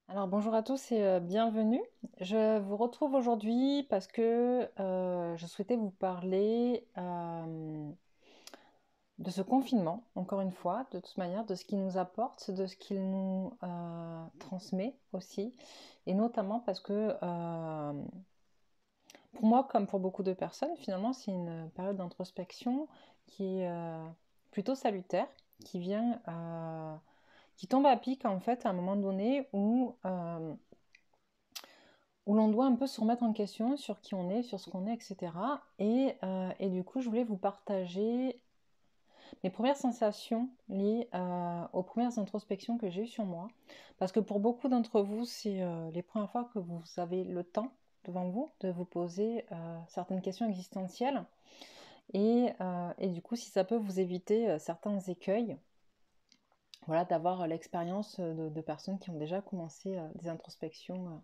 Alors bonjour à tous et bienvenue. Je vous retrouve aujourd'hui parce que je souhaitais vous parler de ce confinement, encore une fois, de toute manière, de ce qu'il nous apporte, de ce qu'il nous transmet aussi, et notamment parce que pour moi, comme pour beaucoup de personnes, finalement, c'est une période d'introspection qui est plutôt salutaire, qui vient, qui tombe à pic en fait à un moment donné où l'on doit un peu se remettre en question sur qui on est, sur ce qu'on est, etc. Et du coup, je voulais vous partager mes premières sensations liées aux premières introspections que j'ai eues sur moi. Parce que pour beaucoup d'entre vous, c'est les premières fois que vous avez le temps devant vous de vous poser certaines questions existentielles. Et du coup, si ça peut vous éviter certains écueils, voilà, d'avoir l'expérience de personnes qui ont déjà commencé des introspections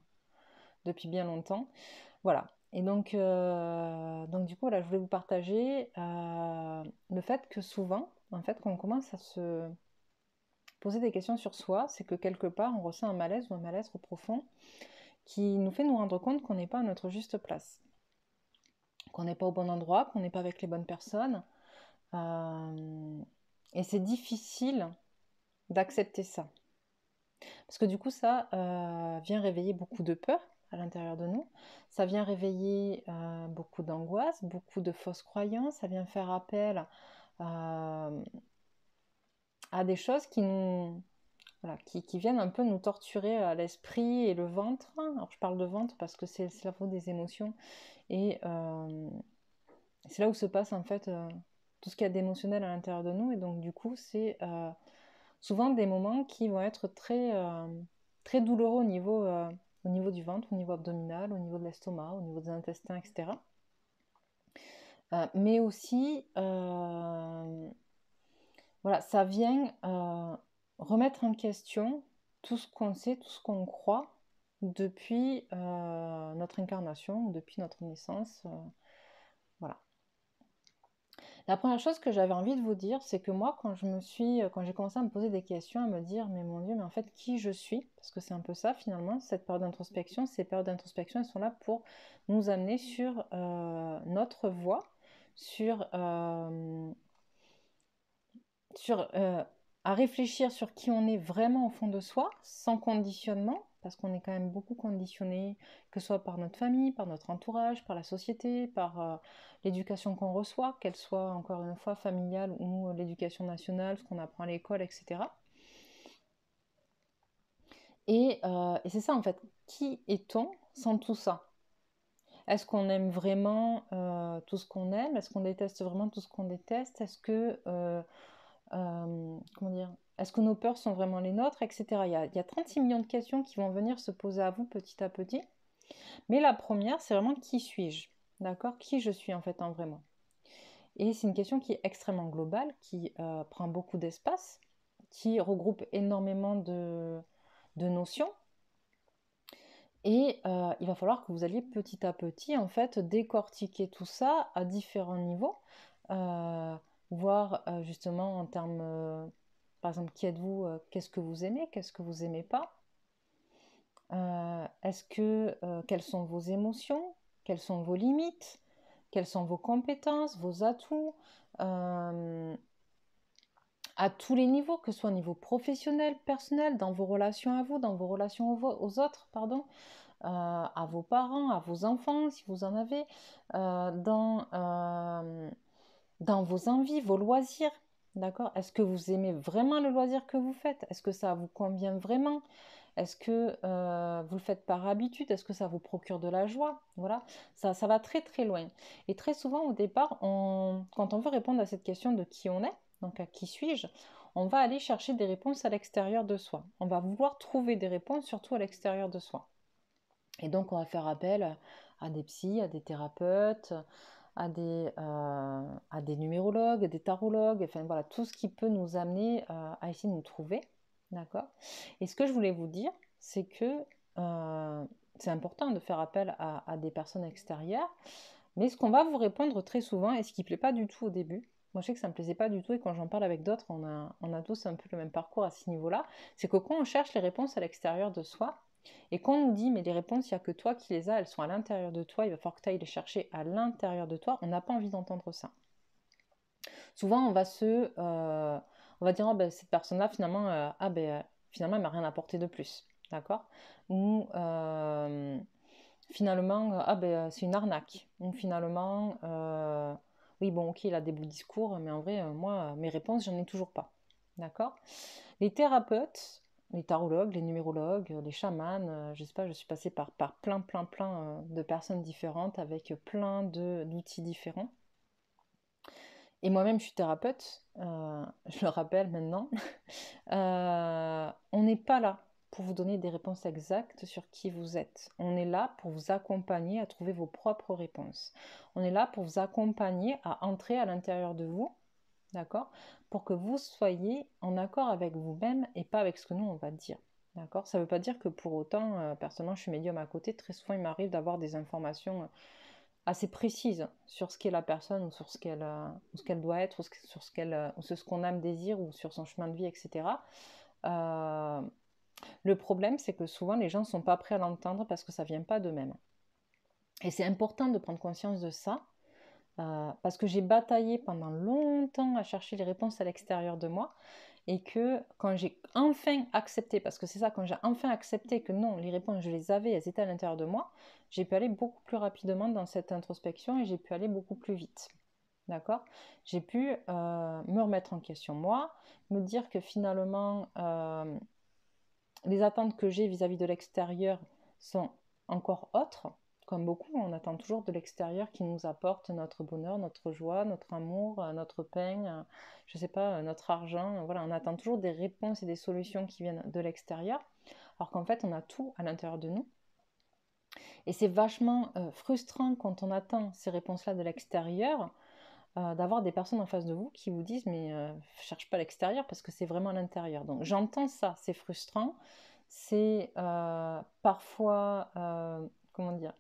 depuis bien longtemps. Voilà. Et donc du coup, là, je voulais vous partager le fait que souvent, en fait, quand on commence à se poser des questions sur soi, c'est que quelque part, on ressent un malaise ou un mal-être profond qui nous fait nous rendre compte qu'on n'est pas à notre juste place, qu'on n'est pas au bon endroit, qu'on n'est pas avec les bonnes personnes. Euh, et c'est difficile d'accepter ça. Parce que du coup, ça vient réveiller beaucoup de peur à l'intérieur de nous. Ça vient réveiller beaucoup d'angoisse, beaucoup de fausses croyances. Ça vient faire appel euh, à des choses qui nous, voilà, qui viennent un peu nous torturer à l'esprit et le ventre. Alors je parle de ventre parce que c'est la faute des émotions. Et c'est là où se passe en fait tout ce qu'il y a d'émotionnel à l'intérieur de nous. Et donc du coup, c'est souvent des moments qui vont être très douloureux au niveau du ventre, au niveau abdominal, au niveau de l'estomac, au niveau des intestins, etc. Mais aussi, voilà, ça vient remettre en question tout ce qu'on sait, tout ce qu'on croit depuis notre incarnation, depuis notre naissance. Voilà. La première chose que j'avais envie de vous dire, c'est que moi, quand j'ai commencé à me poser des questions, à me dire, mais mon Dieu, mais en fait, qui je suis? Parce que c'est un peu ça finalement, cette période d'introspection. Ces périodes d'introspection, elles sont là pour nous amener sur notre voie, sur, euh, sur à réfléchir sur qui on est vraiment au fond de soi, sans conditionnement, parce qu'on est quand même beaucoup conditionné, que ce soit par notre famille, par notre entourage, par la société, par l'éducation qu'on reçoit, qu'elle soit encore une fois familiale ou l'éducation nationale, ce qu'on apprend à l'école, etc. Et c'est ça en fait, qui est-on sans tout ça? Est-ce qu'on aime vraiment tout ce qu'on aime? Est-ce qu'on déteste vraiment tout ce qu'on déteste? Comment dire, est-ce que nos peurs sont vraiment les nôtres, etc. Il y a 36 millions de questions qui vont venir se poser à vous petit à petit. Mais la première, c'est vraiment qui suis-je? D'accord? Qui je suis en fait en vraiment? Et c'est une question qui est extrêmement globale, qui prend beaucoup d'espace, qui regroupe énormément de notions. Et il va falloir que vous alliez petit à petit en fait décortiquer tout ça à différents niveaux, euh, voir justement en termes, par exemple, qui êtes-vous, qu'est-ce que vous aimez, qu'est-ce que vous aimez pas, quelles sont vos émotions, quelles sont vos limites, quelles sont vos compétences, vos atouts, euh, à tous les niveaux, que ce soit au niveau professionnel, personnel, dans vos relations à vous, dans vos relations aux autres, pardon, à vos parents, à vos enfants, si vous en avez, euh, dans, euh, dans vos envies, vos loisirs. D'accord? Est-ce que vous aimez vraiment le loisir que vous faites? Est-ce que ça vous convient vraiment? Est-ce que vous le faites par habitude? Est-ce que ça vous procure de la joie? Voilà, ça va très très loin. Et très souvent au départ, quand on veut répondre à cette question de qui on est, donc à qui suis-je, on va aller chercher des réponses à l'extérieur de soi. On va vouloir trouver des réponses surtout à l'extérieur de soi. Et donc, on va faire appel à des psys, à des thérapeutes, à des numérologues, des tarologues, enfin voilà, tout ce qui peut nous amener à essayer de nous trouver. D'accord? Et ce que je voulais vous dire, c'est que euh, c'est important de faire appel à des personnes extérieures, mais ce qu'on va vous répondre très souvent, et ce qui ne plaît pas du tout au début, moi je sais que ça ne me plaisait pas du tout, et quand j'en parle avec d'autres, on a tous un peu le même parcours à ce niveau-là, c'est que quand on cherche les réponses à l'extérieur de soi, Et quand on nous dit, mais les réponses, il n'y a que toi qui les as, elles sont à l'intérieur de toi, il va falloir que tu ailles les chercher à l'intérieur de toi, on n'a pas envie d'entendre ça. Souvent, on va dire, oh, ben, cette personne-là, finalement, finalement, elle m'a rien apporté de plus. D'accord. Ou finalement, c'est une arnaque. Ou finalement, oui, bon, ok, il a des beaux discours, mais en vrai, moi, mes réponses, j'en ai toujours pas. D'accord. Les thérapeutes, les tarologues, les numérologues, les chamans, je sais pas, je suis passée par plein de personnes différentes avec plein d'outils différents. Et moi-même, je suis thérapeute, je le rappelle maintenant. On n'est pas là pour vous donner des réponses exactes sur qui vous êtes. On est là pour vous accompagner à trouver vos propres réponses. On est là pour vous accompagner à entrer à l'intérieur de vous, d'accord, pour que vous soyez en accord avec vous-même et pas avec ce que nous, on va dire. D'accord. Ça ne veut pas dire que pour autant, personnellement, je suis médium à côté. Très souvent, il m'arrive d'avoir des informations assez précise sur ce qu'est la personne ou sur ce qu'elle doit être, ou sur ce qu'on âme désire ou sur son chemin de vie, etc. Euh, le problème, c'est que souvent les gens ne sont pas prêts à l'entendre parce que ça ne vient pas d'eux-mêmes. Et c'est important de prendre conscience de ça, parce que j'ai bataillé pendant longtemps à chercher les réponses à l'extérieur de moi, et que quand j'ai enfin accepté, parce que c'est ça, quand j'ai enfin accepté que non, les réponses, je les avais, elles étaient à l'intérieur de moi, j'ai pu aller beaucoup plus rapidement dans cette introspection et j'ai pu aller beaucoup plus vite. D'accord. J'ai pu me remettre en question moi, me dire que finalement, les attentes que j'ai vis-à-vis de l'extérieur sont encore autres. Comme beaucoup, on attend toujours de l'extérieur qui nous apporte notre bonheur, notre joie, notre amour, notre pain, je sais pas, notre argent. Voilà, on attend toujours des réponses et des solutions qui viennent de l'extérieur, alors qu'en fait, on a tout à l'intérieur de nous. Et c'est vachement frustrant quand on attend ces réponses-là de l'extérieur, d'avoir des personnes en face de vous qui vous disent mais cherche pas à l'extérieur parce que c'est vraiment à l'intérieur. Donc j'entends ça, c'est frustrant, c'est parfois, comment dire,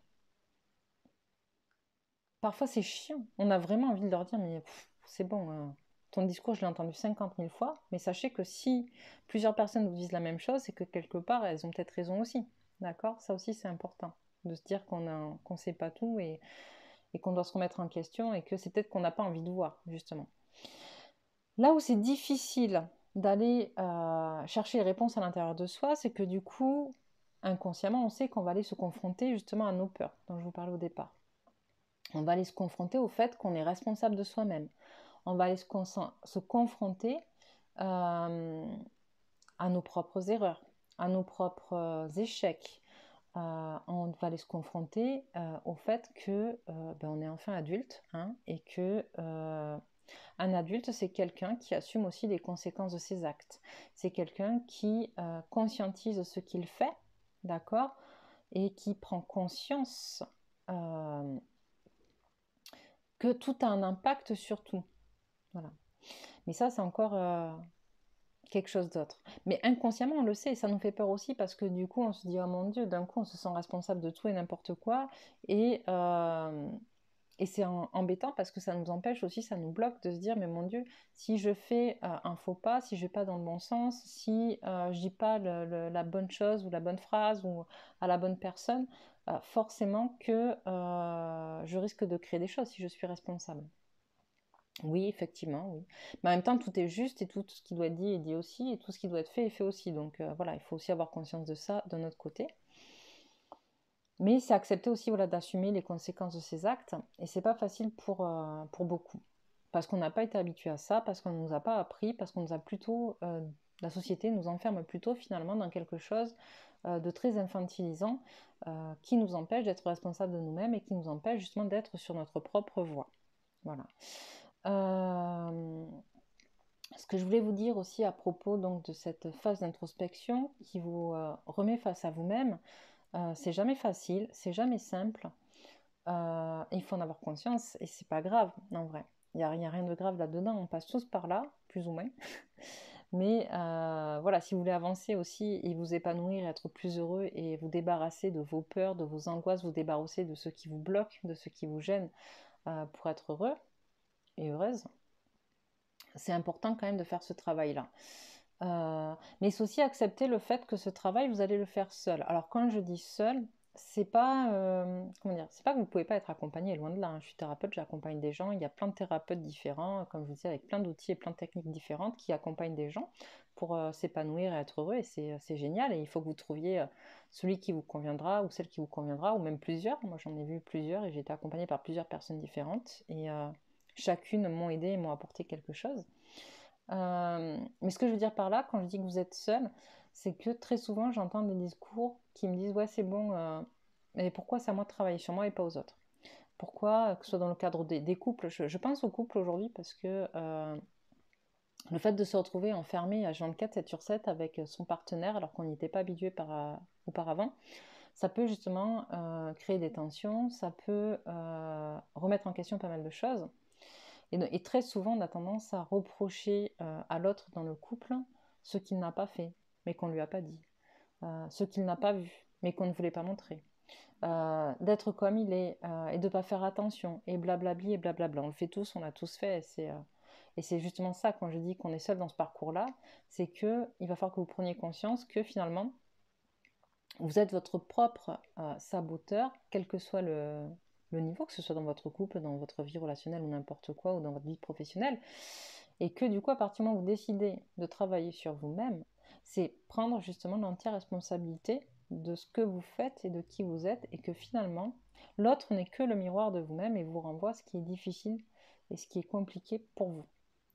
parfois c'est chiant. On a vraiment envie de leur dire mais c'est bon, ton discours je l'ai entendu 50 000 fois, mais sachez que si plusieurs personnes vous disent la même chose, c'est que quelque part elles ont peut-être raison aussi. D'accord. Ça aussi c'est important de se dire qu'on sait pas tout et qu'on doit se remettre en question et que c'est peut-être qu'on n'a pas envie de voir, justement. Là où c'est difficile d'aller chercher les réponses à l'intérieur de soi, c'est que du coup, inconsciemment, on sait qu'on va aller se confronter justement à nos peurs, dont je vous parlais au départ. On va aller se confronter au fait qu'on est responsable de soi-même. On va aller se confronter à nos propres erreurs, à nos propres échecs. On va aller se confronter au fait que on est enfin adulte, hein, et que un adulte, c'est quelqu'un qui assume aussi les conséquences de ses actes. C'est quelqu'un qui conscientise ce qu'il fait, d'accord, et qui prend conscience que tout a un impact sur tout. Voilà. Mais ça, c'est encore quelque chose d'autre. Mais inconsciemment, on le sait, et ça nous fait peur aussi parce que du coup, on se dit, oh mon Dieu, d'un coup, on se sent responsable de tout et n'importe quoi. Et c'est embêtant parce que ça nous empêche aussi, ça nous bloque de se dire, mais mon Dieu, si je fais un faux pas, si je vais pas dans le bon sens, si je dis pas la bonne chose ou la bonne phrase ou à la bonne personne, forcément que je risque de créer des choses si je suis responsable. Oui, effectivement, oui. Mais en même temps, tout est juste et tout ce qui doit être dit est dit aussi et tout ce qui doit être fait est fait aussi. Donc voilà, il faut aussi avoir conscience de ça de notre côté. Mais c'est accepter aussi voilà, d'assumer les conséquences de ses actes. Et c'est pas facile pour beaucoup. Parce qu'on n'a pas été habitué à ça, parce qu'on ne nous a pas appris, parce qu'on nous a plutôt. La société nous enferme plutôt finalement dans quelque chose de très infantilisant qui nous empêche d'être responsables de nous-mêmes et qui nous empêche justement d'être sur notre propre voie. Voilà. Ce que je voulais vous dire aussi à propos donc, de cette phase d'introspection qui vous remet face à vous-même, c'est jamais facile, c'est jamais simple. Il faut en avoir conscience et c'est pas grave en vrai. Il n'y a rien de grave là-dedans, on passe tous par là, plus ou moins. Mais voilà, si vous voulez avancer aussi et vous épanouir, être plus heureux et vous débarrasser de vos peurs, de vos angoisses, vous débarrasser de ce qui vous bloque, de ce qui vous gêne pour être heureux et heureuse, c'est important quand même de faire ce travail-là. Mais c'est aussi accepter le fait que ce travail, vous allez le faire seul. Alors quand je dis seul, c'est pas, comment dire, c'est pas que vous pouvez pas être accompagné, loin de là, hein. Je suis thérapeute, j'accompagne des gens, il y a plein de thérapeutes différents, comme je vous disais, avec plein d'outils et plein de techniques différentes qui accompagnent des gens pour s'épanouir et être heureux, et c'est génial, et il faut que vous trouviez celui qui vous conviendra, ou celle qui vous conviendra, ou même plusieurs. Moi j'en ai vu plusieurs, et j'ai été accompagnée par plusieurs personnes différentes, et chacune m'ont aidé et m'ont apporté quelque chose. Mais ce que je veux dire par là, quand je dis que vous êtes seul, c'est que très souvent j'entends des discours qui me disent ouais c'est bon, mais pourquoi c'est à moi de travailler sur moi et pas aux autres? Pourquoi, que ce soit dans le cadre des couples, je pense aux couples aujourd'hui parce que le fait de se retrouver enfermé à 24 7 sur 7 avec son partenaire alors qu'on n'y était pas habitué auparavant, ça peut justement créer des tensions, ça peut remettre en question pas mal de choses. Et très souvent, on a tendance à reprocher à l'autre dans le couple ce qu'il n'a pas fait, mais qu'on ne lui a pas dit, ce qu'il n'a pas vu, mais qu'on ne voulait pas montrer, d'être comme il est et de ne pas faire attention, et blablabli et blablabla. On le fait tous, on l'a tous fait, et c'est justement ça, quand je dis qu'on est seul dans ce parcours-là, c'est qu'il va falloir que vous preniez conscience que finalement, vous êtes votre propre saboteur, quel que soit le niveau, que ce soit dans votre couple, dans votre vie relationnelle ou n'importe quoi, ou dans votre vie professionnelle. Et que du coup, à partir du moment où vous décidez de travailler sur vous-même, c'est prendre justement l'entière responsabilité de ce que vous faites et de qui vous êtes, et que finalement, l'autre n'est que le miroir de vous-même et vous renvoie ce qui est difficile et ce qui est compliqué pour vous.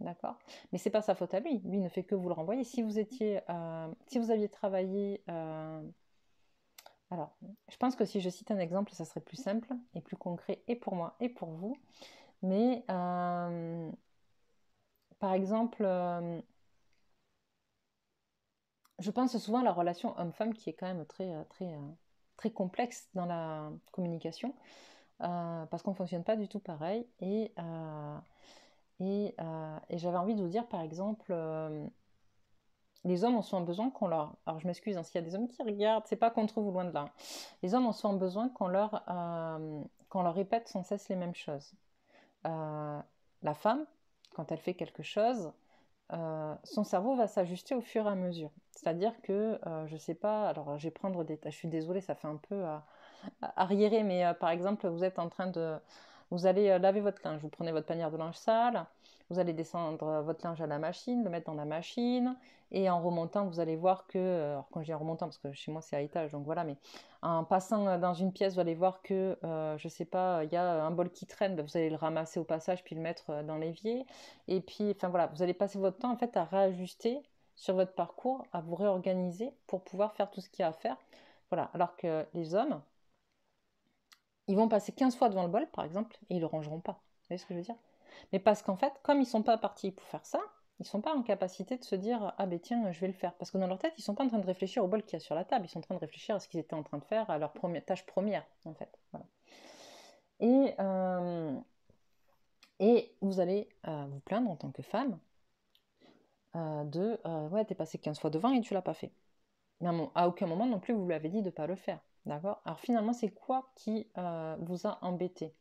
D'accord? Mais c'est pas sa faute à lui. Lui ne fait que vous le renvoyer. Si vous étiez, si vous aviez travaillé alors, je pense que si je cite un exemple, ça serait plus simple et plus concret et pour moi et pour vous. Mais par exemple, je pense souvent à la relation homme-femme qui est quand même très complexe dans la communication parce qu'on ne fonctionne pas du tout pareil. Et j'avais envie de vous dire, par exemple, les hommes ont souvent besoin qu'on leur... Alors je m'excuse, hein, s'il y a des hommes qui regardent, c'est pas contre vous, loin de là. Les hommes ont souvent besoin qu'on leur répète sans cesse les mêmes choses. La femme, quand elle fait quelque chose, son cerveau va s'ajuster au fur et à mesure. C'est-à-dire que, je sais pas, alors je vais prendre des... Je suis désolée, ça fait un peu arriéré, mais par exemple, vous êtes en train de... Vous allez laver votre linge, vous prenez votre panière de linge sale, vous allez descendre votre linge à la machine, le mettre dans la machine, et en remontant, vous allez voir que, alors quand je dis en remontant, parce que chez moi c'est à étage, donc voilà, mais en passant dans une pièce, vous allez voir que, je sais pas, il y a un bol qui traîne, ben, vous allez le ramasser au passage, puis le mettre dans l'évier, et puis, enfin voilà, vous allez passer votre temps en fait à réajuster sur votre parcours, à vous réorganiser pour pouvoir faire tout ce qu'il y a à faire. Voilà, alors que les hommes, ils vont passer 15 fois devant le bol, par exemple, et ils le rangeront pas. Vous voyez ce que je veux dire? Mais parce qu'en fait, comme ils sont pas partis pour faire ça, ils sont pas en capacité de se dire ah ben tiens, je vais le faire. Parce que dans leur tête, ils sont pas en train de réfléchir au bol qu'il y a sur la table, ils sont en train de réfléchir à ce qu'ils étaient en train de faire, à leur tâche première, en fait. Voilà. Et, euh, et vous allez vous plaindre en tant que femme de ouais, t'es passé 15 fois devant et tu l'as pas fait. Mais à aucun moment non plus vous lui avez dit de pas le faire. D'accord? Alors finalement, c'est quoi qui vous a embêté?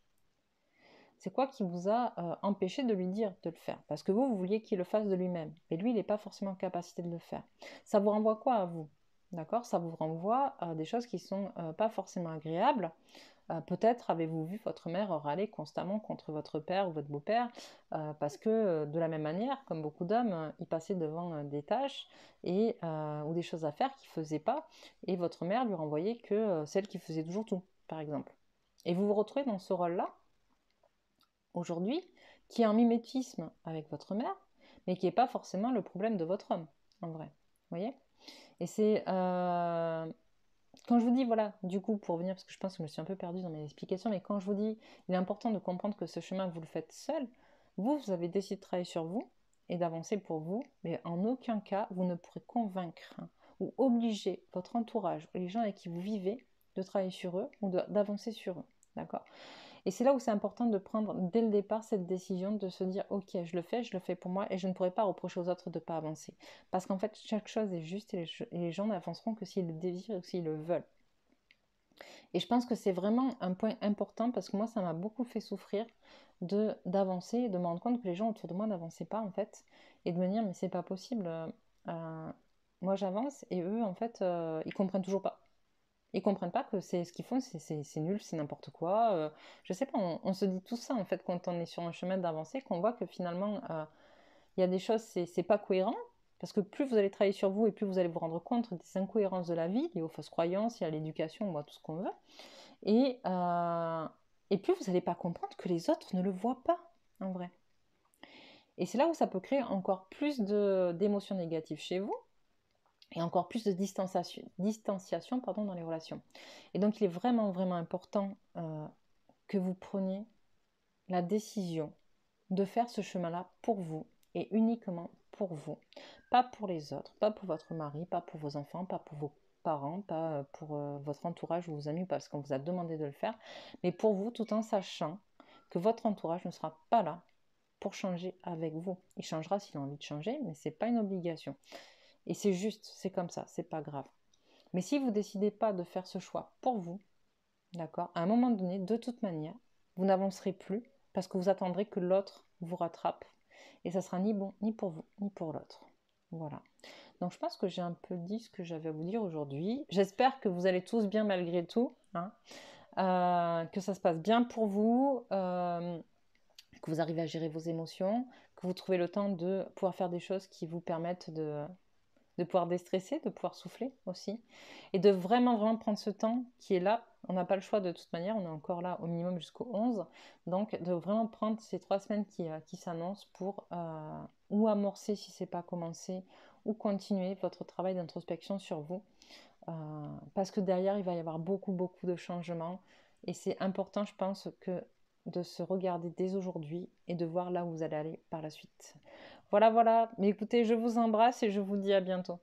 C'est quoi qui vous a empêché de lui dire de le faire? Parce que vous vouliez qu'il le fasse de lui-même. Et lui, il n'est pas forcément en capacité de le faire. Ça vous renvoie quoi à vous? D'accord? Ça vous renvoie à des choses qui sont pas forcément agréables. Peut-être avez-vous vu votre mère râler constamment contre votre père ou votre beau-père parce que de la même manière, comme beaucoup d'hommes, ils passaient devant des tâches ou des choses à faire qu'ils ne faisaient pas et votre mère lui renvoyait que celle qui faisait toujours tout, par exemple. Et vous vous retrouvez dans ce rôle-là aujourd'hui, qui est un mimétisme avec votre mère, mais qui n'est pas forcément le problème de votre homme, en vrai. Vous voyez? Et c'est... quand je vous dis, voilà, du coup, pour revenir, parce que je pense que je me suis un peu perdue dans mes explications, mais quand je vous dis, il est important de comprendre que ce chemin, vous le faites seul, vous avez décidé de travailler sur vous et d'avancer pour vous, mais en aucun cas, vous ne pourrez convaincre ou obliger votre entourage, les gens avec qui vous vivez, de travailler sur eux ou d'avancer sur eux. D'accord? Et c'est là où c'est important de prendre dès le départ cette décision de se dire ok, je le fais pour moi et je ne pourrai pas reprocher aux autres de ne pas avancer. Parce qu'en fait, chaque chose est juste et les gens n'avanceront que s'ils le désirent ou s'ils le veulent. Et je pense que c'est vraiment un point important parce que moi, ça m'a beaucoup fait souffrir d'avancer et de me rendre compte que les gens autour de moi n'avançaient pas en fait. Et de me dire mais c'est pas possible. moi j'avance et eux, en fait, ils comprennent toujours pas. Ils comprennent pas que c'est ce qu'ils font, c'est nul, c'est n'importe quoi. Je sais pas, on se dit tout ça en fait quand on est sur un chemin d'avancée, qu'on voit que finalement il y a des choses, c'est pas cohérent. Parce que plus vous allez travailler sur vous et plus vous allez vous rendre compte des incohérences de la vie, liées aux fausses croyances, à l'éducation, ou à tout ce qu'on veut. Et, euh, et plus vous n'allez pas comprendre que les autres ne le voient pas, en vrai. Et c'est là où ça peut créer encore plus d'émotions négatives chez vous et encore plus de distanciation pardon, dans les relations. Et donc il est vraiment, vraiment important que vous preniez la décision de faire ce chemin-là pour vous et uniquement pour vous. Pas pour les autres, pas pour votre mari, pas pour vos enfants, pas pour vos parents, pas pour votre entourage ou vos amis parce qu'on vous a demandé de le faire, mais pour vous tout en sachant que votre entourage ne sera pas là pour changer avec vous. Il changera s'il a envie de changer, mais ce n'est pas une obligation. Et c'est juste, c'est comme ça, c'est pas grave. Mais si vous ne décidez pas de faire ce choix pour vous, d'accord, à un moment donné, de toute manière, vous n'avancerez plus parce que vous attendrez que l'autre vous rattrape. Et ça sera ni bon ni pour vous, ni pour l'autre. Voilà. Donc je pense que j'ai un peu dit ce que j'avais à vous dire aujourd'hui. J'espère que vous allez tous bien malgré tout, hein, que ça se passe bien pour vous, que vous arrivez à gérer vos émotions, que vous trouvez le temps de pouvoir faire des choses qui vous permettent de pouvoir déstresser, de pouvoir souffler aussi, et de vraiment, vraiment prendre ce temps qui est là. On n'a pas le choix de toute manière, on est encore là au minimum jusqu'au 11. Donc, de vraiment prendre ces 3 semaines qui s'annoncent pour ou amorcer si ce n'est pas commencé, ou continuer votre travail d'introspection sur vous. Parce que derrière, il va y avoir beaucoup, beaucoup de changements. Et c'est important, je pense, que de se regarder dès aujourd'hui et de voir là où vous allez aller par la suite. Voilà, voilà. Mais écoutez, je vous embrasse et je vous dis à bientôt.